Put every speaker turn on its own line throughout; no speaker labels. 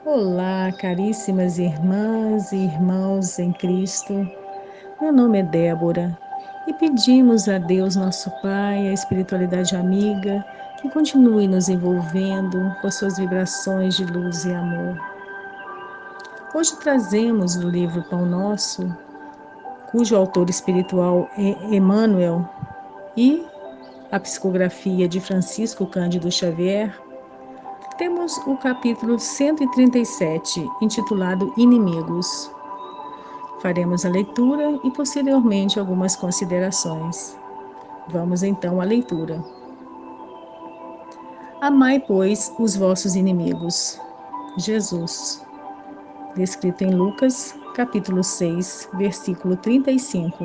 Olá, caríssimas irmãs e irmãos em Cristo. Meu nome é Débora e pedimos a Deus, nosso Pai, a espiritualidade amiga, que continue nos envolvendo com suas vibrações de luz e amor. Hoje trazemos o livro Pão Nosso, cujo autor espiritual é Emmanuel, e a psicografia de Francisco Cândido Xavier. Temos o capítulo 137, intitulado Inimigos. Faremos a leitura e posteriormente algumas considerações. Vamos então à leitura. Amai, pois, os vossos inimigos. Jesus. Descrito em Lucas, capítulo 6, versículo 35.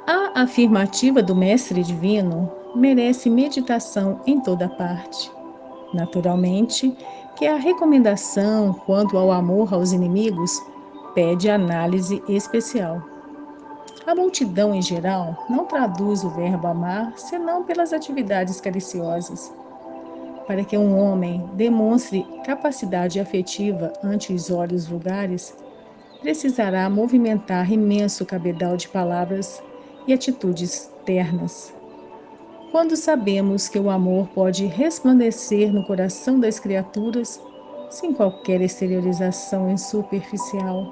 A afirmativa do Mestre Divino merece meditação em toda parte. Naturalmente, que a recomendação quanto ao amor aos inimigos pede análise especial. A multidão, em geral, não traduz o verbo amar senão pelas atividades cariciosas. Para que um homem demonstre capacidade afetiva ante os olhos vulgares, precisará movimentar imenso cabedal de palavras e atitudes ternas. Quando sabemos que o amor pode resplandecer no coração das criaturas sem qualquer exteriorização superficial,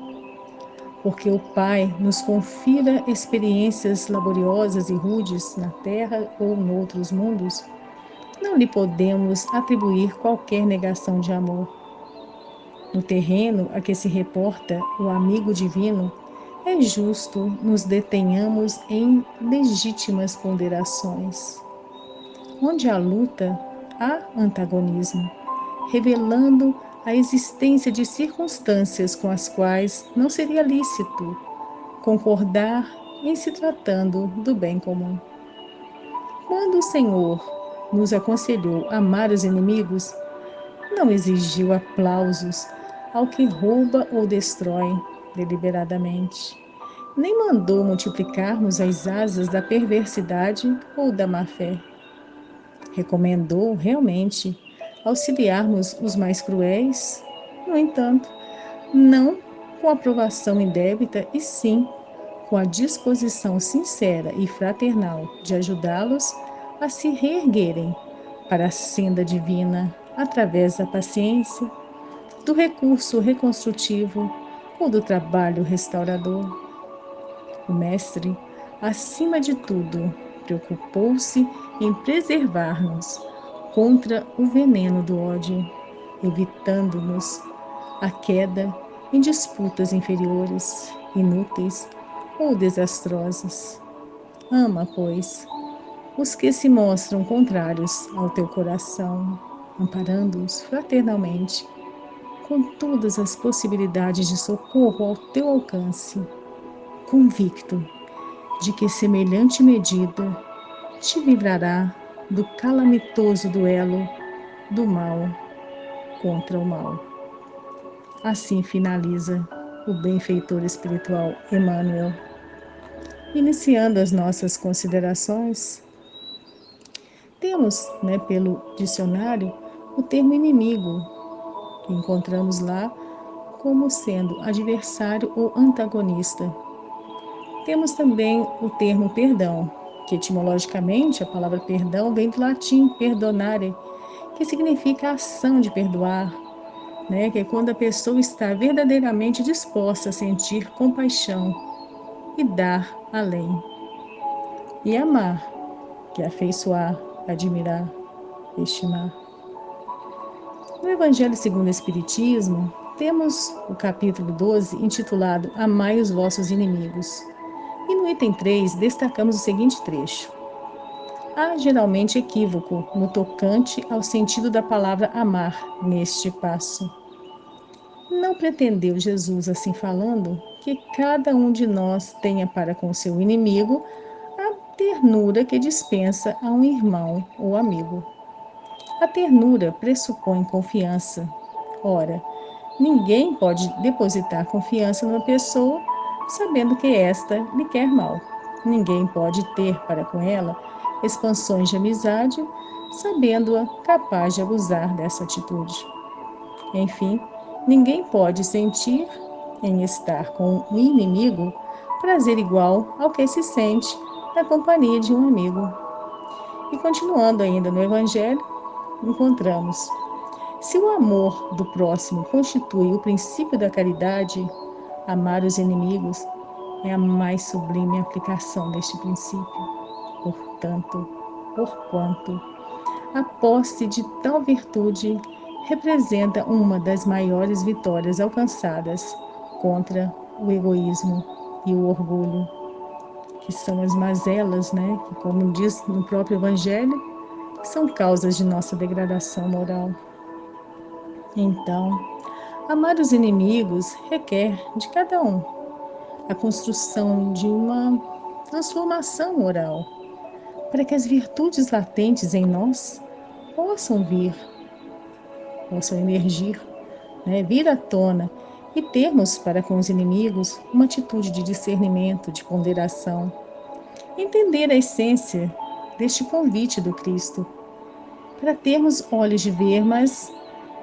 porque o Pai nos confira experiências laboriosas e rudes na Terra ou noutros mundos, não lhe podemos atribuir qualquer negação de amor. No terreno a que se reporta o amigo divino, é justo nos detenhamos em legítimas ponderações. Onde há luta, há antagonismo, revelando a existência de circunstâncias com as quais não seria lícito concordar em se tratando do bem comum. Quando o Senhor nos aconselhou amar os inimigos, não exigiu aplausos ao que rouba ou destrói deliberadamente, nem mandou multiplicarmos as asas da perversidade ou da má-fé. Recomendou realmente auxiliarmos os mais cruéis, no entanto, não com aprovação indébita, e sim com a disposição sincera e fraternal de ajudá-los a se reerguerem para a senda divina através da paciência, do recurso reconstrutivo ou do trabalho restaurador. O Mestre, acima de tudo, preocupou-se em preservar-nos contra o veneno do ódio, evitando-nos a queda em disputas inferiores, inúteis ou desastrosas. Ama, pois, os que se mostram contrários ao teu coração, amparando-os fraternalmente, com todas as possibilidades de socorro ao teu alcance, convicto de que semelhante medida te livrará do calamitoso duelo do mal contra o mal. Assim finaliza o benfeitor espiritual Emmanuel. Iniciando as nossas considerações, temos, pelo dicionário, o termo inimigo, que encontramos lá como sendo adversário ou antagonista. Temos também o termo perdão, que etimologicamente a palavra perdão vem do latim perdonare, que significa ação de perdoar, que é quando a pessoa está verdadeiramente disposta a sentir compaixão e dar além. E amar, que é afeiçoar, admirar, estimar. No Evangelho segundo o Espiritismo, temos o capítulo 12 intitulado Amai os vossos inimigos. E no item 3 destacamos o seguinte trecho. Há geralmente equívoco no tocante ao sentido da palavra amar neste passo. Não pretendeu Jesus, assim falando, que cada um de nós tenha para com seu inimigo a ternura que dispensa a um irmão ou amigo. A ternura pressupõe confiança. Ora, ninguém pode depositar confiança numa pessoa sabendo que esta lhe quer mal. Ninguém pode ter para com ela expansões de amizade, sabendo-a capaz de abusar dessa atitude. Enfim, ninguém pode sentir em estar com um inimigo prazer igual ao que se sente na companhia de um amigo. E continuando ainda no Evangelho, encontramos: se o amor do próximo constitui o princípio da caridade, amar os inimigos é a mais sublime aplicação deste princípio. Porquanto, a posse de tal virtude representa uma das maiores vitórias alcançadas contra o egoísmo e o orgulho, que são as mazelas, né? Que, como diz no próprio Evangelho, são causas de nossa degradação moral. Então, amar os inimigos requer de cada um a construção de uma transformação moral, para que as virtudes latentes em nós possam emergir, né, vir à tona e termos para com os inimigos uma atitude de discernimento, de ponderação, entender a essência deste convite do Cristo, para termos olhos de ver, mas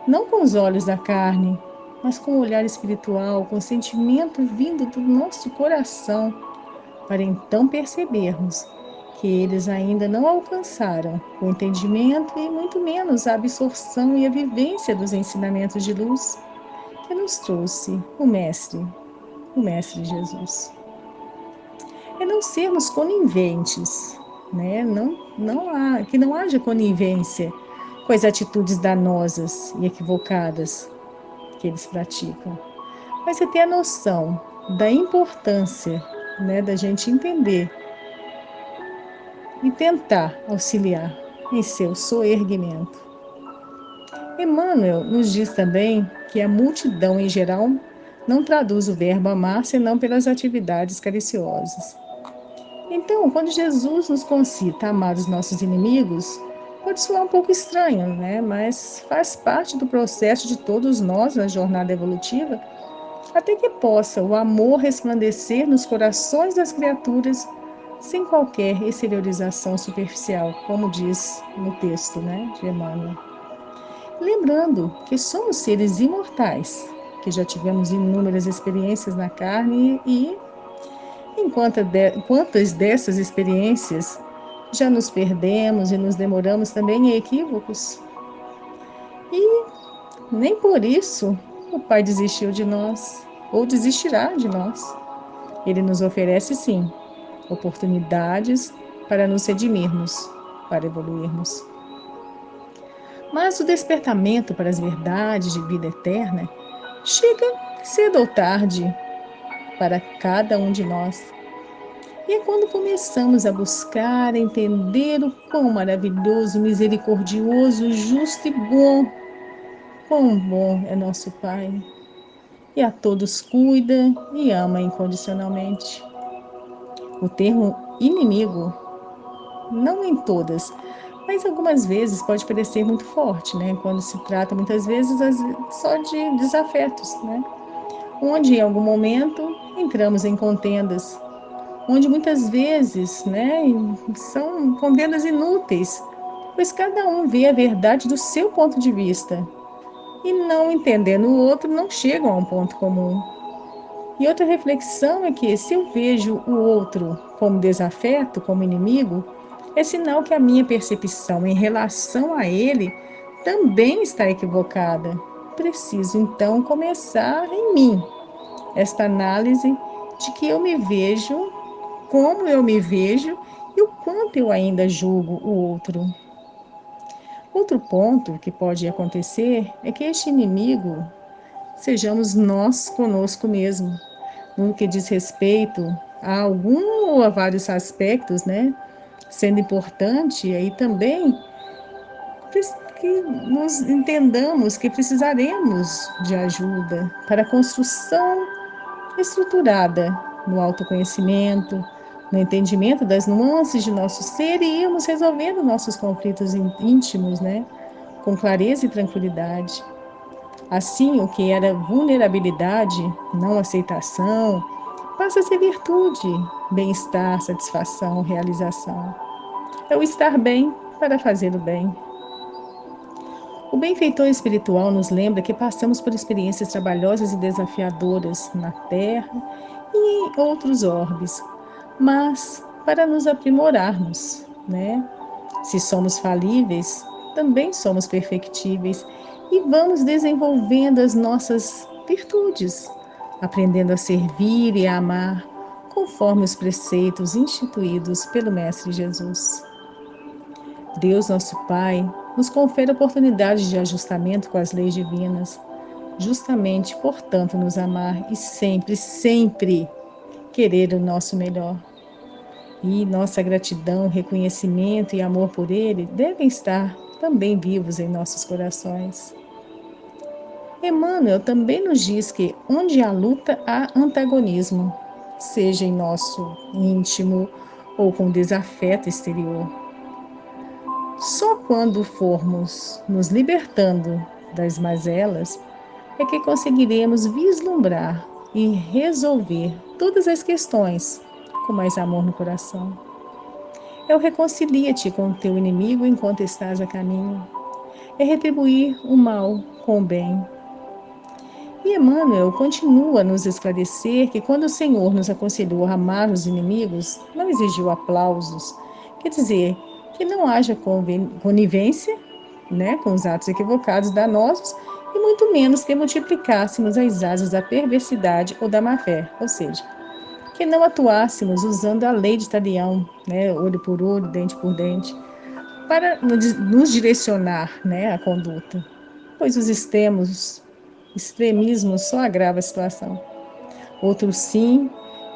não com os olhos da carne, mas com o olhar espiritual, com o sentimento vindo do nosso coração, para então percebermos que eles ainda não alcançaram o entendimento e muito menos a absorção e a vivência dos ensinamentos de luz que nos trouxe o Mestre Jesus. É não sermos coniventes, né? Que não haja conivência com as atitudes danosas e equivocadas que eles praticam, mas é ter a noção da importância, né, da gente entender e tentar auxiliar em seu soerguimento. Emmanuel nos diz também que a multidão em geral não traduz o verbo amar senão pelas atividades cariciosas. Então, quando Jesus nos concita a amar os nossos inimigos, pode soar um pouco estranho, né? Mas faz parte do processo de todos nós na jornada evolutiva, até que possa o amor resplandecer nos corações das criaturas sem qualquer exteriorização superficial, como diz no texto, né, de Emmanuel. Lembrando que somos seres imortais, que já tivemos inúmeras experiências na carne e quantas dessas experiências já nos perdemos e nos demoramos também em equívocos. E nem por isso o Pai desistiu de nós, ou desistirá de nós. Ele nos oferece, sim, oportunidades para nos redimirmos, para evoluirmos. Mas o despertamento para as verdades de vida eterna chega cedo ou tarde para cada um de nós. E é quando começamos a buscar entender o quão maravilhoso, misericordioso, justo e bom, quão bom é nosso Pai. E a todos cuida e ama incondicionalmente. O termo inimigo, não em todas, mas algumas vezes pode parecer muito forte, né? Quando se trata muitas vezes só de desafetos, né? Onde em algum momento entramos em contendas, onde muitas vezes, né, são contendas inúteis, pois cada um vê a verdade do seu ponto de vista e não entendendo o outro não chegam a um ponto comum. E outra reflexão é que se eu vejo o outro como desafeto, como inimigo, é sinal que a minha percepção em relação a ele também está equivocada. Preciso então começar em mim esta análise de que eu me vejo, como eu me vejo e o quanto eu ainda julgo o outro. Outro ponto que pode acontecer é que este inimigo sejamos nós conosco mesmo, no que diz respeito a algum ou a vários aspectos, né? Sendo importante aí também que nós entendamos que precisaremos de ajuda para a construção estruturada no autoconhecimento, no entendimento das nuances de nosso ser e irmos resolvendo nossos conflitos íntimos, né? Com clareza e tranquilidade. Assim, o que era vulnerabilidade, não aceitação, passa a ser virtude, bem-estar, satisfação, realização. É o estar bem para fazer o bem. O benfeitor espiritual nos lembra que passamos por experiências trabalhosas e desafiadoras na Terra e em outros orbes, mas para nos aprimorarmos, né? Se somos falíveis, também somos perfectíveis e vamos desenvolvendo as nossas virtudes, aprendendo a servir e a amar conforme os preceitos instituídos pelo Mestre Jesus. Deus, nosso Pai, nos confere oportunidades de ajustamento com as leis divinas, justamente, portanto, nos amar e sempre, sempre querer o nosso melhor. E nossa gratidão, reconhecimento e amor por Ele devem estar também vivos em nossos corações. Emmanuel também nos diz que onde há luta, há antagonismo, seja em nosso íntimo ou com desafeto exterior. Só quando formos nos libertando das mazelas é que conseguiremos vislumbrar e resolver todas as questões com mais amor no coração. É o reconcilia-te com o teu inimigo enquanto estás a caminho. É retribuir o mal com o bem. E Emmanuel continua a nos esclarecer que quando o Senhor nos aconselhou a amar os inimigos, não exigiu aplausos. Quer dizer, que não haja conivência, né, com os atos equivocados danosos e muito menos que multiplicássemos as asas da perversidade ou da má-fé, ou seja, que não atuássemos usando a lei de Talião, né, olho por olho, dente por dente, para nos direcionar, né, a conduta, pois os extremismos só agravam a situação. Outro sim,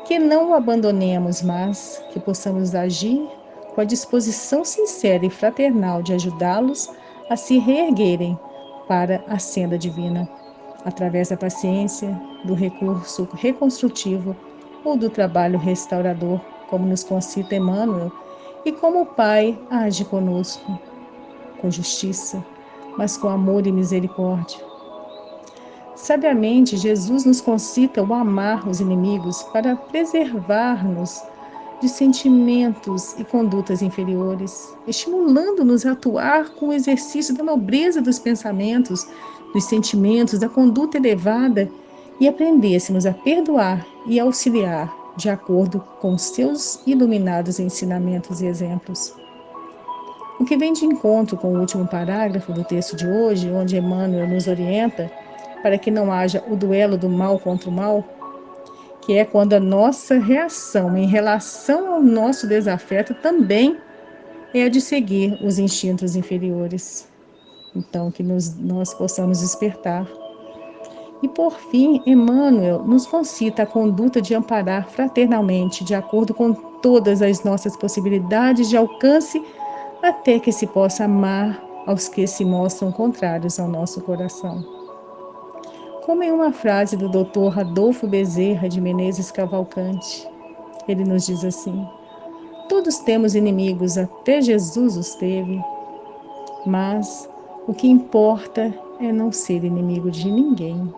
que não o abandonemos, mas que possamos agir com a disposição sincera e fraternal de ajudá-los a se reerguerem para a senda divina, através da paciência, do recurso reconstrutivo ou do trabalho restaurador, como nos concita Emmanuel, e como o Pai age conosco, com justiça, mas com amor e misericórdia. Sabiamente, Jesus nos concita o amar os inimigos para preservar-nos de sentimentos e condutas inferiores, estimulando-nos a atuar com o exercício da nobreza dos pensamentos, dos sentimentos, da conduta elevada e aprendêssemos a perdoar e auxiliar de acordo com seus iluminados ensinamentos e exemplos. O que vem de encontro com o último parágrafo do texto de hoje, onde Emmanuel nos orienta para que não haja o duelo do mal contra o mal, que é quando a nossa reação em relação ao nosso desafeto também é a de seguir os instintos inferiores. Então, que nós possamos despertar. E, por fim, Emmanuel nos concita a conduta de amparar fraternalmente, de acordo com todas as nossas possibilidades de alcance, até que se possa amar aos que se mostram contrários ao nosso coração. Como em uma frase do Dr. Adolfo Bezerra de Menezes Cavalcante, ele nos diz assim: todos temos inimigos, até Jesus os teve, mas o que importa é não ser inimigo de ninguém.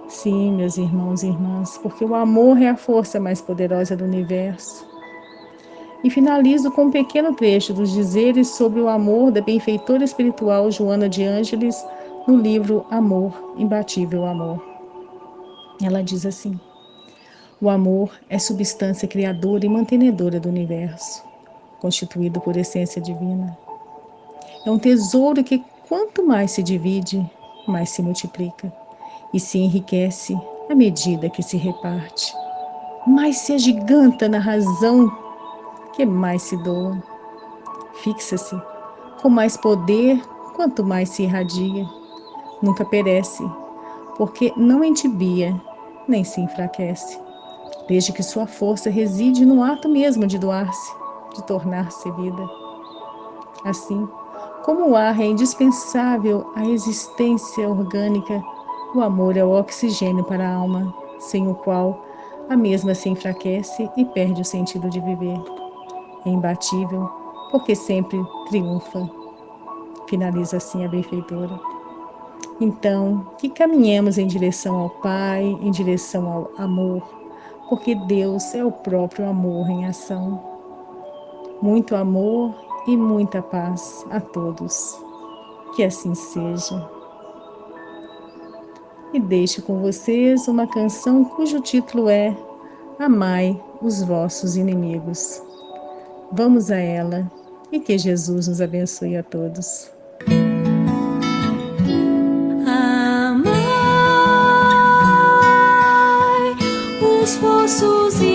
Sim, meus irmãos e irmãs, porque o amor é a força mais poderosa do universo. E finalizo com um pequeno trecho dos dizeres sobre o amor da benfeitora espiritual Joana de Ângeles no livro Amor, Imbatível Amor. Ela diz assim: o amor é substância criadora e mantenedora do universo, constituído por essência divina. É um tesouro que, quanto mais se divide, mais se multiplica e se enriquece à medida que se reparte. Mais se agiganta na razão que mais se doa. Fixa-se com mais poder quanto mais se irradia. Nunca perece, porque não entibia nem se enfraquece, desde que sua força reside no ato mesmo de doar-se, de tornar-se vida. Assim, como o ar é indispensável à existência orgânica, o amor é o oxigênio para a alma, sem o qual a mesma se enfraquece e perde o sentido de viver. É imbatível, porque sempre triunfa. Finaliza assim a benfeitora. Então, que caminhemos em direção ao Pai, em direção ao amor, porque Deus é o próprio amor em ação. Muito amor e muita paz a todos. Que assim seja. E deixo com vocês uma canção cujo título é Amai os vossos inimigos. Vamos a ela e que Jesus nos abençoe a todos.
Amai os vossos inimigos.